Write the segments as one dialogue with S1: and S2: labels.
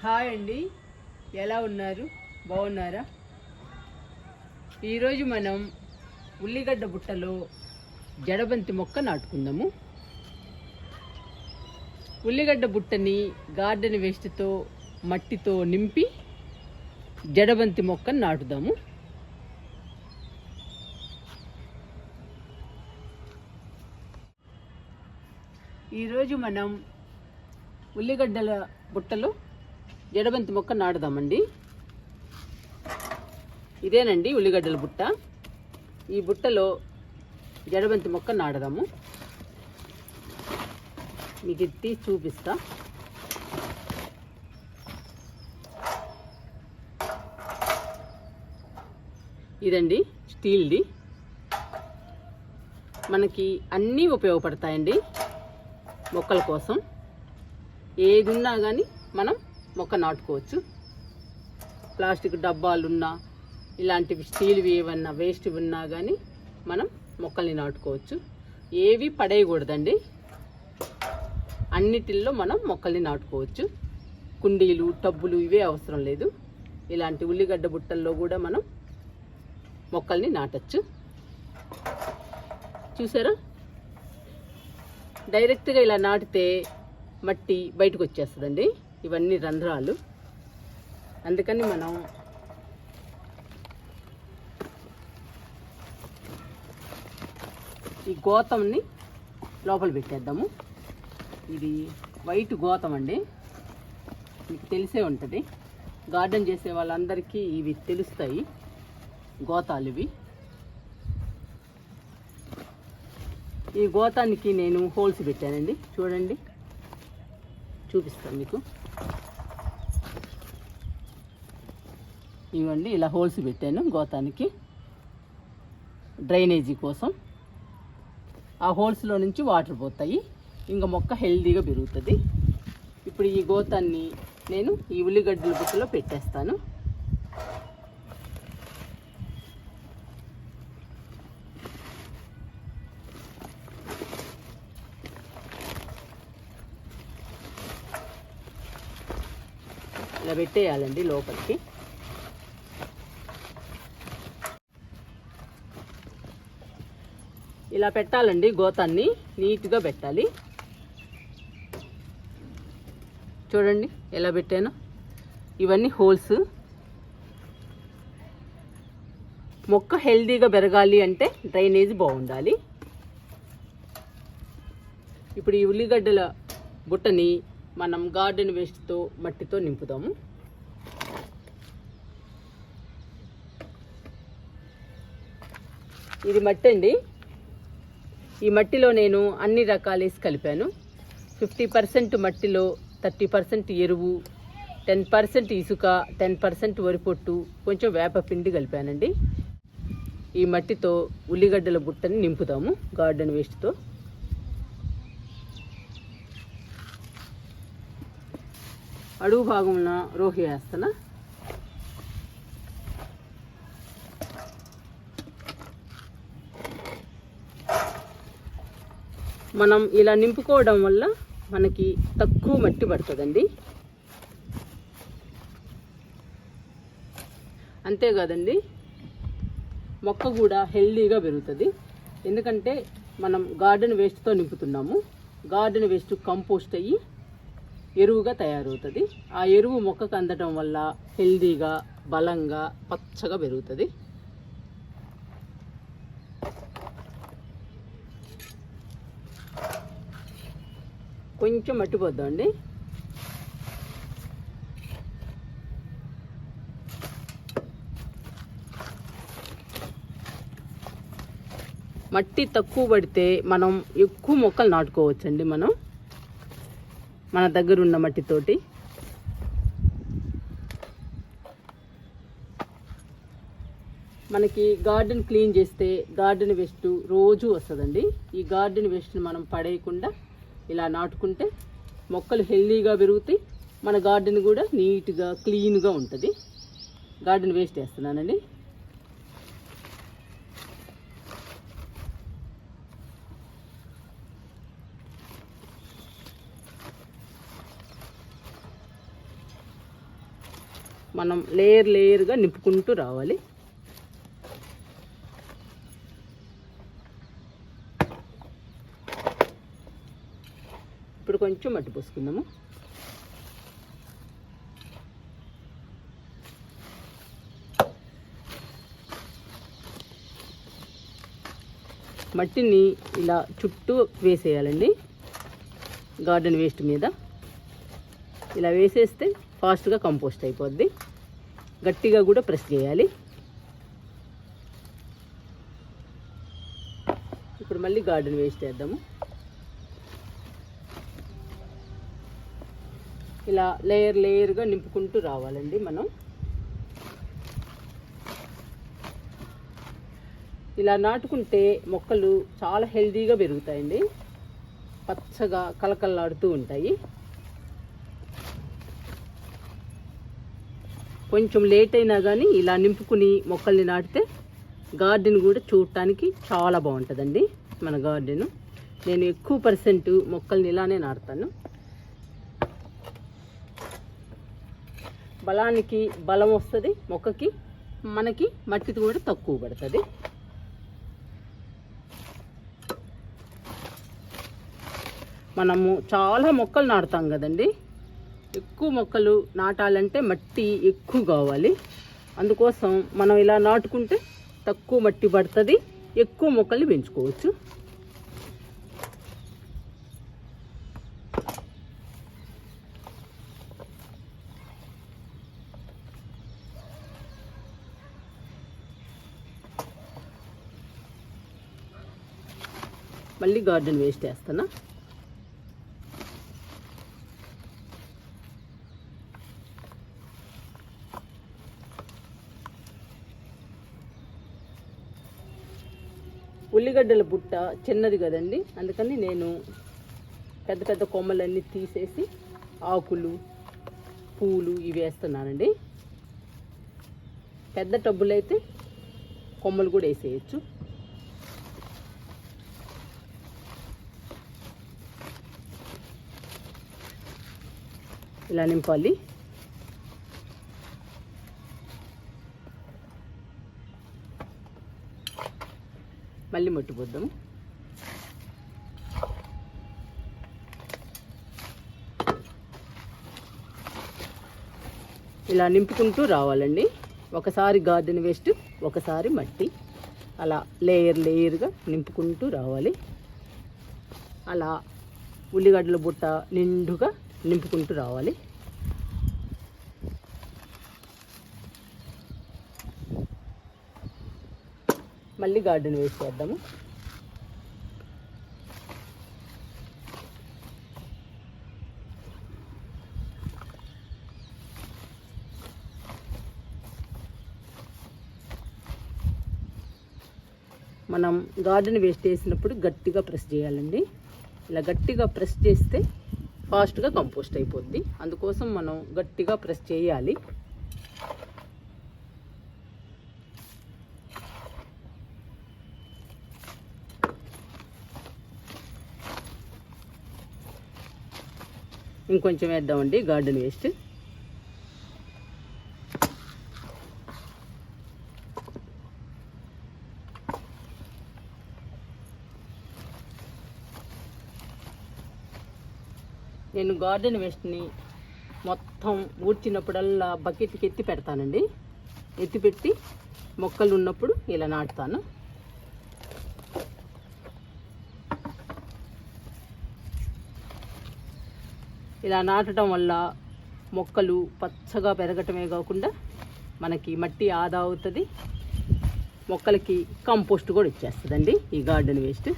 S1: Hi అండి, ఎలా ఉన్నారు? బాగున్నారా? ఈరోజు మనం ఉల్లిగడ్డ బుట్టలో జడబంతి మొక్క నాటుకుందాము. ఉల్లిగడ్డ బుట్టని గార్డెన్ వేస్ట్తో మట్టితో నింపి జడబంతి మొక్కను నాటుదాము. ఈరోజు మనం ఉల్లిగడ్డల బుట్టలో జడబంతి మొక్క నాటుదామండి. ఇదేనండి ఉల్లిగడ్డల బుట్ట. ఈ బుట్టలో జడబంతి మొక్క నాటుదాము. మీకు ఇది తీసి చూపిస్తా. ఇదండి స్టీల్ది. మనకి అన్నీ ఉపయోగపడతాయండి మొక్కల కోసం. ఏది ఉన్నా కానీ మనం మొక్క నాటుకోవచ్చు. ప్లాస్టిక్ డబ్బాలున్నా, ఇలాంటివి స్టీల్వి ఏమన్నా వేస్ట్ ఉన్నా కానీ మనం మొక్కల్ని నాటుకోవచ్చు. ఏవి పడేయకూడదండి, అన్నిటిల్లో మనం మొక్కల్ని నాటుకోవచ్చు. కుండీలు, టబ్బులు ఇవే అవసరం లేదు. ఇలాంటి ఉల్లిగడ్డ బుట్టల్లో కూడా మనం మొక్కల్ని నాటచ్చు. చూసారా, డైరెక్ట్గా ఇలా నాటితే మట్టి బయటకు వచ్చేస్తుందండి. ఇవన్నీ రంధ్రాలు. అందుకని మనం ఈ గోతంని లోపల పెట్టేద్దాము. ఇది వైట్ గోతం అండి, మీకు తెలిసే ఉంటుంది. గార్డెన్ చేసే వాళ్ళందరికీ ఇవి తెలుస్తాయి, గోతాలు ఇవి. ఈ గోతానికి నేను హోల్స్ పెట్టానండి, చూడండి, చూపిస్తాను మీకు. ఇవ్వండి, ఇలా హోల్స్ పెట్టాను గోతానికి, డ్రైనేజీ కోసం. ఆ హోల్స్లో నుంచి వాటర్ పోతాయి, ఇంకా మొక్క హెల్దీగా పెరుగుతుంది. ఇప్పుడు ఈ గోతాన్ని నేను ఈ ఉల్లిగడ్డల బుట్టలో పెట్టేస్తాను. ఇలా పెట్టేయాలండి లోపలికి. ఇలా పెట్టాలండి, గోతాన్ని నీట్గా పెట్టాలి. చూడండి ఎలా పెట్టాను. ఇవన్నీ హోల్స్. మొక్క హెల్దీగా పెరగాలి అంటే డ్రైనేజ్ బాగుండాలి. ఇప్పుడు ఈ ఉల్లిగడ్డల బుట్టని మనం గార్డెన్ వేస్ట్తో మట్టితో నింపుదాము. ఇది మట్టి అండి. ఈ మట్టిలో నేను అన్ని రకాలు వేసి కలిపాను. 50% మట్టిలో 30% ఎరువు, 10% ఇసుక, 10% వరిపొట్టు, కొంచెం వేపపిండి కలిపానండి. ఈ మట్టితో ఉల్లిగడ్డల బుట్టని నింపుదాము గార్డెన్ వేస్ట్తో. అడుగు భాగంలో రోహి వేస్తున్నా. మనం ఇలా నింపుకోవడం వల్ల మనకి తక్కువ మట్టి పడుతుందండి. అంతేకాదండి, మొక్క కూడా హెల్దీగా పెరుగుతుంది. ఎందుకంటే మనం గార్డెన్ వేస్ట్తో నింపుతున్నాము. గార్డెన్ వేస్ట్ కంపోస్ట్ అయ్యి ఎరువుగా తయారవుతుంది. ఆ ఎరువు మొక్కకు అందడం వల్ల హెల్దీగా, బలంగా, పచ్చగా పెరుగుతుంది. కొంచెం మట్టి పోద్దామండి. మట్టి తక్కువ పడితే మనం ఎక్కువ మొక్కలు నాటుకోవచ్చండి. మన దగ్గర ఉన్న మట్టితోటి. మనకి గార్డెన్ క్లీన్ చేస్తే గార్డెన్ వేస్ట్ రోజు వస్తుందండి. ఈ గార్డెన్ వేస్ట్ని మనం పడేయకుండా ఇలా నాటుకుంటే మొక్కలు హెల్దీగా పెరుగుతాయి. మన గార్డెన్ కూడా నీట్గా, క్లీన్గా ఉంటుంది. గార్డెన్ వేస్ట్ వేస్తున్నానండి. మనం లేయర్గా నింపుకుంటూ రావాలి. ఇప్పుడు కొంచెం మట్టి పోసుకుందాము. మట్టిని ఇలా చుట్టూ వేసేయాలండి. గార్డెన్ వేస్ట్ మీద ఇలా వేసేస్తే ఫాస్ట్గా కంపోస్ట్ అయిపోద్ది. గట్టిగా కూడా ప్రెస్ చేయాలి. ఇప్పుడు మళ్ళీ గార్డెన్ వేస్ట్ వేద్దాము. ఇలా లేయర్గా నింపుకుంటూ రావాలండి. మనం ఇలా నాటుకుంటే మొక్కలు చాలా హెల్తీగా పెరుగుతాయండి. పచ్చగా కలకల్లాడుతూ ఉంటాయి. కొంచెం లేట్ అయినా కానీ ఇలా నింపుకుని మొక్కల్ని నాటితే గార్డెన్ కూడా చూడటానికి చాలా బాగుంటుందండి. మన గార్డెను నేను ఎక్కువ పర్సెంట్ మొక్కల్ని ఇలానే నాటుతాను. బలానికి బలం వస్తుంది మొక్కకి, మనకి మట్టితో కూడా తక్కువ పడుతుంది. మనము చాలా మొక్కలు నాటుతాం కదండి. ఎక్కువ మొక్కలు నాటాలంటే మట్టి ఎక్కువ కావాలి. అందుకోసం మనం ఇలా నాటుకుంటే తక్కువ మట్టి పడుతుంది, ఎక్కువ మొక్కల్ని పెంచుకోవచ్చు. మళ్ళీ గార్డెన్ వేస్ట్ వేస్తాను. ఉల్లిగడ్డల బుట్ట చిన్నది కదండి, అందుకని నేను పెద్ద పెద్ద కొమ్మలన్నీ తీసేసి ఆకులు పూలు ఇవి వేస్తున్నానండి. పెద్ద టబ్బులు అయితే కొమ్మలు కూడా వేసేయచ్చు. ఇలా నింపాలి. మళ్ళీ మట్టి పోద్దాము. ఇలా నింపుకుంటూ రావాలండి. ఒకసారి గార్డెన్ వేస్ట్, ఒకసారి మట్టి, అలా లేయర్గా నింపుకుంటూ రావాలి. అలా ఉల్లిగడ్డల బుట్ట నిండుగా నింపుకుంటూ రావాలి. మళ్ళీ గార్డెన్ వేస్ట్ చేద్దాము. మనం గార్డెన్ వేస్ట్ వేసినప్పుడు గట్టిగా ప్రెస్ చేయాలండి. ఇలా గట్టిగా ప్రెస్ చేస్తే ఫాస్ట్గా కంపోస్ట్ అయిపోద్ది. అందుకోసం మనం గట్టిగా ప్రెస్ చేయాలి. ఇంకొంచెం వేద్దామండి గార్డెన్ వేస్ట్. నేను గార్డెన్ వేస్ట్ని మొత్తం ఊడ్చినప్పుడల్లా బకెట్కి ఎత్తి పెడతానండి. ఎత్తిపెట్టి మొక్కలు ఉన్నప్పుడు ఇలా నాటుతాను. ఇలా నాటడం వల్ల మొక్కలు పచ్చగా పెరగటమే కాకుండా మనకి మట్టి ఆదా అవుతుంది, మొక్కలకి కంపోస్ట్ కూడా ఇచ్చేస్తుందండి ఈ గార్డెన్ వేస్ట్.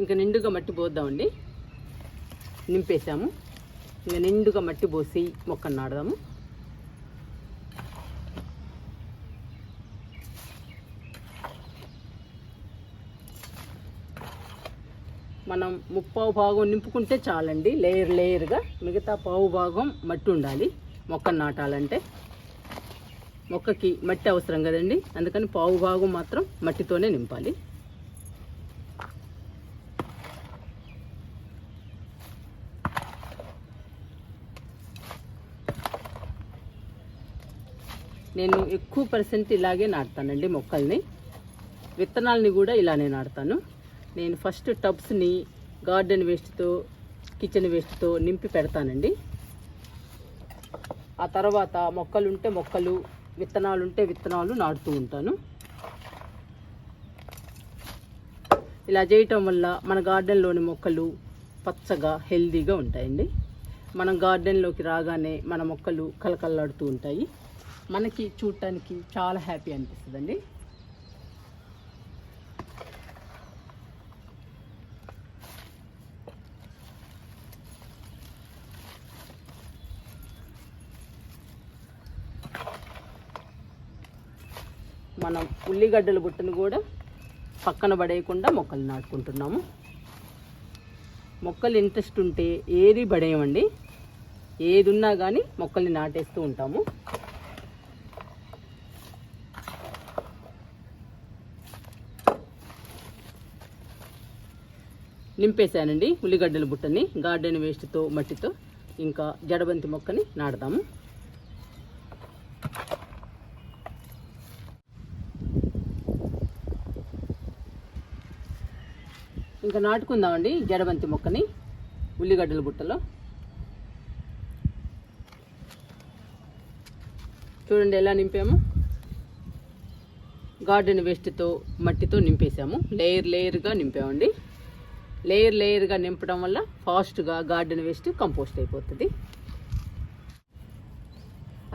S1: ఇంకా నిండుగా మట్టి పోద్దామండి. నింపేసాము. ఇంకా నిండుగా మట్టి పోసి మొక్కను నాడదాము. మనం 3/4 భాగం నింపుకుంటే చాలండి, లేయర్గా. మిగతా 1/4 భాగం మట్టి ఉండాలి మొక్కను నాటాలంటే. మొక్కకి మట్టి అవసరం కదండి, అందుకని 1/4 భాగం మాత్రం మట్టితోనే నింపాలి. నేను ఎక్కువ పర్సెంట్ ఇలాగే నాటుతానండి మొక్కల్ని. విత్తనాలని కూడా ఇలానే నాటుతాను. నేను ఫస్ట్ టబ్స్ని గార్డెన్ వేస్ట్తో, కిచెన్ వేస్ట్తో నింపి పెడతానండి. ఆ తర్వాత మొక్కలుంటే మొక్కలు, విత్తనాలుంటే విత్తనాలు నాటుతూ ఉంటాను. ఇలా చేయటం వల్ల మన గార్డెన్లోని మొక్కలు పచ్చగా హెల్దీగా ఉంటాయండి. మనం గార్డెన్లోకి రాగానే మన మొక్కలు కలకల్లాడుతూ ఉంటాయి. మనకి చూడటానికి చాలా హ్యాపీ అనిపిస్తుందండి. మనం ఉల్లిగడ్డల బుట్టను కూడా పక్కన పడేయకుండా మొక్కలు నాటుకుంటున్నాము. మొక్కలు ఇంట్రెస్ట్ ఉంటే ఏది పడేయమండి. ఏది ఉన్నా కానీ మొక్కల్ని నాటేస్తూ ఉంటాము. నింపేశానండి ఉల్లిగడ్డల బుట్టని గార్డెన్ వేస్ట్తో, మట్టితో. ఇంకా జడబంతి మొక్కని నాటుదాము. ఇంకా నాటుకుందామండి జడబంతి మొక్కని ఉల్లిగడ్డల బుట్టలో. చూడండి ఎలా నింపాము. గార్డెన్ వేస్ట్తో, మట్టితో నింపేసాము. లేయర్గా నింపామండి. లేయర్గా నింపడం వల్ల ఫాస్ట్గా గార్డెన్ వేస్ట్ కంపోస్ట్ అయిపోతుంది.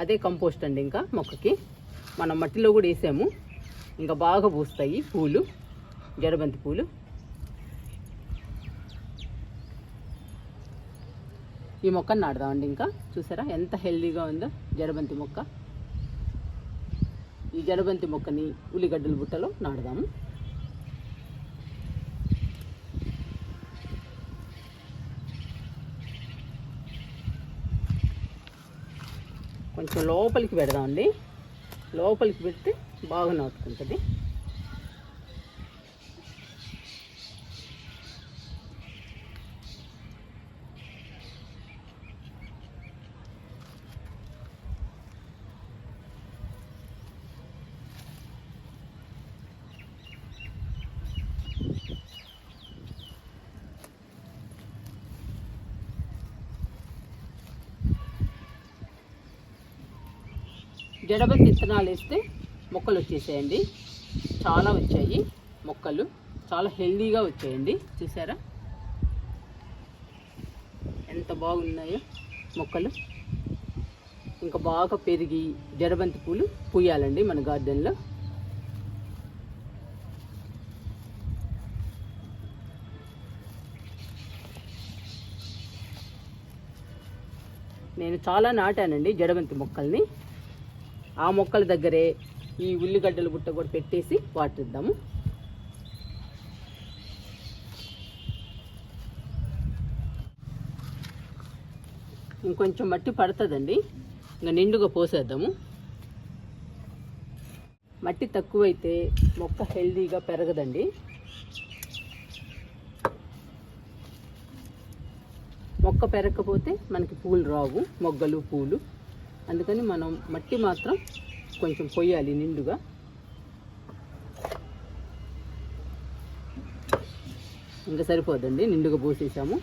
S1: అదే కంపోస్ట్ అండి. ఇంకా మొక్కకి మనం మట్టిలో కూడా వేసాము. ఇంకా బాగా పూస్తాయి పూలు, జడబంతి పూలు. ఈ మొక్కను నాటుదామండి. ఇంకా చూసారా ఎంత హెల్దీగా ఉందో జడబంతి మొక్క. ఈ జడబంతి మొక్కని ఉల్లిగడ్డల బుట్టలో నాటుదాము. కొంచెం లోపలికి పెడదామండి. లోపలికి పెడితే బాగా నాటుకుంటుంది. జడబంతి విత్తనాలు వేస్తే మొక్కలు వచ్చేసాయండి. చాలా వచ్చాయి మొక్కలు. చాలా హెల్దీగా వచ్చాయండి. చూసారా ఎంత బాగున్నాయో మొక్కలు. ఇంకా బాగా పెరిగి జడబంతి పూలు పూయాలండి మన గార్డెన్లో. నేను చాలా నాటానండి జడబంతి మొక్కల్ని. ఆ మొక్కల దగ్గరే ఈ ఉల్లిగడ్డల బుట్ట కూడా పెట్టేసి వాటర్ ఇద్దాము. ఇంకొంచెం మట్టి పడుతుందండి. ఇంకా నిండుగా పోసేద్దాము. మట్టి తక్కువైతే మొక్క హెల్దీగా పెరగదండి. మొక్క పెరగకపోతే మనకి పూలు రావు, మొగ్గలు, పూలు. అందుకని మనం మట్టి మాత్రం కొంచెం పొయ్యాలి నిండుగా. ఇంకా సరిపోదండి, నిండుగా పోసేసాము.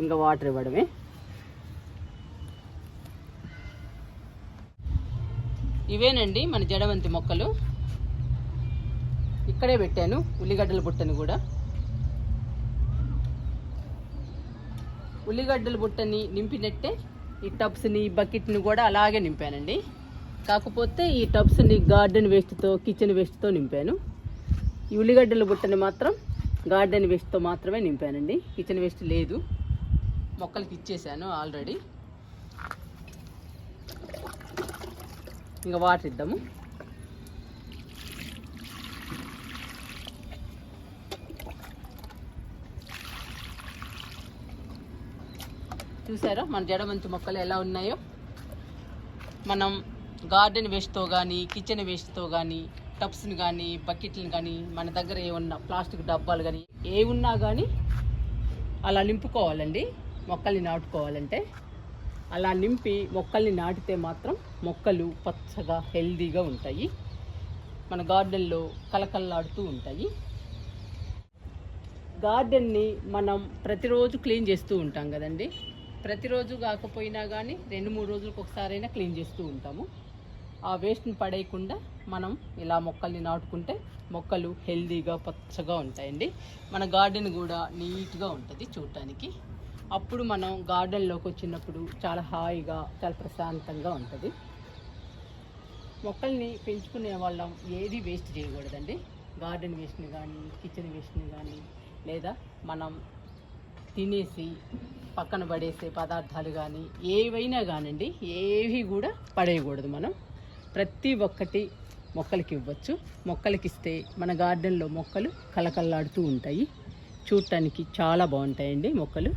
S1: ఇంకా వాటర్ ఇవ్వడమే. ఇవేనండి మన జడబంతి మొక్కలు. ఇక్కడే పెట్టాను ఉల్లిగడ్డల బుట్టని కూడా. ఉల్లిగడ్డల బుట్టని నింపినట్టే ఈ టబ్స్ని, బకెట్ని కూడా అలాగే నింపానండి. కాకపోతే ఈ టబ్స్ని గార్డెన్ వేస్ట్తో, కిచెన్ వేస్ట్తో నింపాను. ఈ ఉల్లిగడ్డల బుట్టని మాత్రం గార్డెన్ వేస్ట్తో మాత్రమే నింపానండి. కిచెన్ వేస్ట్ లేదు. మొక్కలకి ఇచ్చేసాను ఆల్రెడీ. ఇంకా వాటర్ ఇద్దాము. చూసారా మన జడబంతి మొక్కలు ఎలా ఉన్నాయో. మనం గార్డెన్ వేస్ట్తో కానీ, కిచెన్ వేస్ట్తో కానీ, టబ్స్ని కానీ, బకెట్లను కానీ, మన దగ్గర ఏమన్నా ప్లాస్టిక్ డబ్బాలు కానీ ఏ ఉన్నా కానీ అలా నింపుకోవాలండి మొక్కల్ని నాటుకోవాలంటే. అలా నింపి మొక్కల్ని నాటితే మాత్రం మొక్కలు పచ్చగా హెల్దీగా ఉంటాయి, మన గార్డెన్లో కలకల్లాడుతూ ఉంటాయి. గార్డెన్ని మనం ప్రతిరోజు క్లీన్ చేస్తూ ఉంటాం కదండి. ప్రతిరోజు కాకపోయినా కానీ 2-3 రోజులకు ఒకసారైనా క్లీన్ చేస్తూ ఉంటాము. ఆ వేస్ట్ని పడేయకుండా మనం ఇలా మొక్కల్ని నాటుకుంటే మొక్కలు హెల్దీగా పచ్చగా ఉంటాయండి. మన గార్డెన్ కూడా నీట్గా ఉంటుంది చూడటానికి. అప్పుడు మనం గార్డెన్లోకి వచ్చినప్పుడు చాలా హాయిగా, చాలా ప్రశాంతంగా ఉంటుంది. మొక్కల్ని పెంచుకునే వాళ్ళం ఏది వేస్ట్ చేయకూడదండి. గార్డెన్ వేస్ట్ని కానీ, కిచెన్ వేస్ట్ని కానీ, లేదా మనం తినేసి పక్కన పడేసే పదార్థాలు కానీ ఏవైనా కానివ్వండి, ఏవి కూడా పడేయకూడదు. మనం ప్రతి ఒక్కటి మొక్కలకి ఇవ్వచ్చు. మొక్కలకి ఇస్తే మన గార్డెన్లో మొక్కలు కలకల్లాడుతూ ఉంటాయి, చూడటానికి చాలా బాగుంటాయండి మొక్కలు.